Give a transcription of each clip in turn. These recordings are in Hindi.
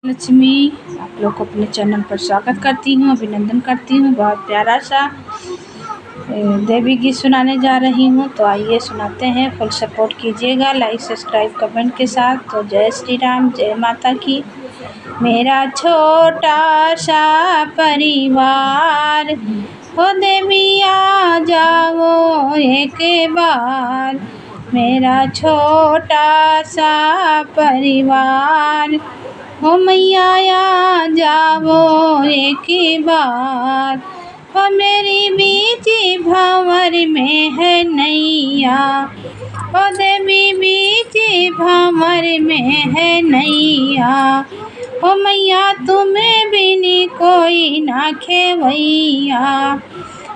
लक्ष्मी, आप लोग को अपने चैनल पर स्वागत करती हूँ, अभिनंदन करती हूँ। बहुत प्यारा सा देवी गीत सुनाने जा रही हूँ, तो आइए सुनाते हैं। फुल सपोर्ट कीजिएगा, लाइक सब्सक्राइब कमेंट के साथ। तो जय श्री राम, जय माता की। मेरा छोटा सा परिवार, हो देवी आ जाओ एक बार। मेरा छोटा सा परिवार, हो मैया आ जाओ एक बार। हो मेरी बीच भंवर में है नैया, हो देवी बीच भंवर में है नैया। हो मैया तुम्हें बिन कोई ना खेवैया,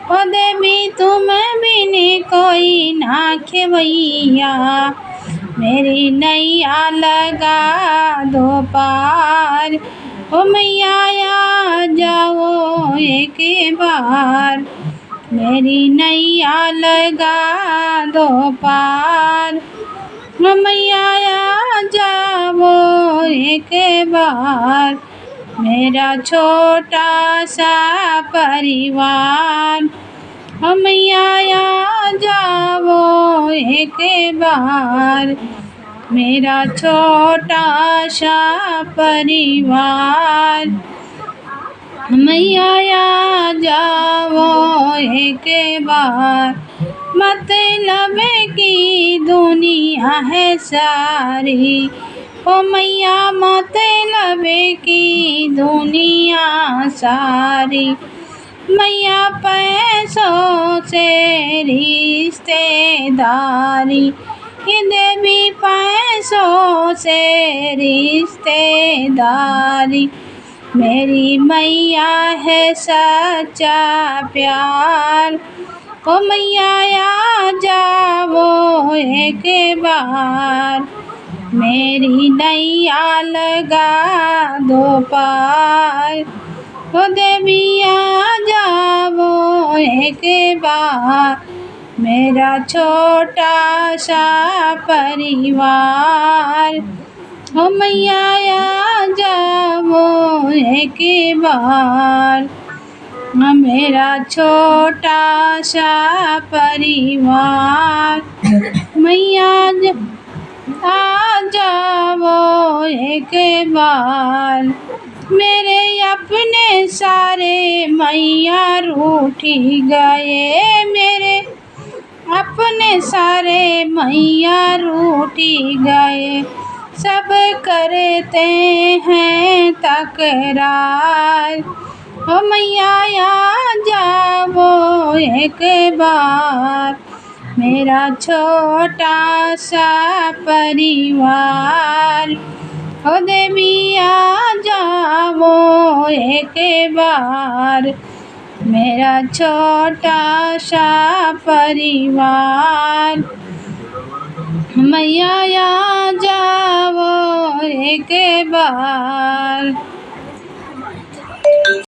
हो देवी तुम्हें बिन कोई ना खेवैया। मेरी नैया लगा दो पार, हो मैया आ जाओ एक बार। मेरी नैया लगा दो पार, हो मैया आ जाओ एक बार। मेरा छोटा सा परिवार, हो मैया आ जाओ एक बार। मेरा छोटा सा परिवार, मैया आ जाओ एक बार। मतलब की दुनिया है सारी, ओ मैया मतलब की दुनिया सारी। मैया पैसों से रिश्तेदारी, ये देवी पैसों से रिश्तेदारी। मेरी मैया है सच्चा प्यार, ओ मैया आ जाओ एक बार। मेरी नैया लगा दो पार, ओ देवी आ जाओ एक बार। मेरा छोटा सा परिवार, हो मैया आ जाओ एक बार। मेरा छोटा सा परिवार, मैया आ जाओ एक बार। मेरे अपने सारे मैया रूठी गए, मेरे अपने सारे मैया रूठी गए। सब करते हैं तकरार, हो मैया आ जाओ एक बार। मेरा छोटा सा परिवार, हो देवी आ जाओ एक बार। मेरा छोटा सा परिवार, मैया आ जाओ एक बार।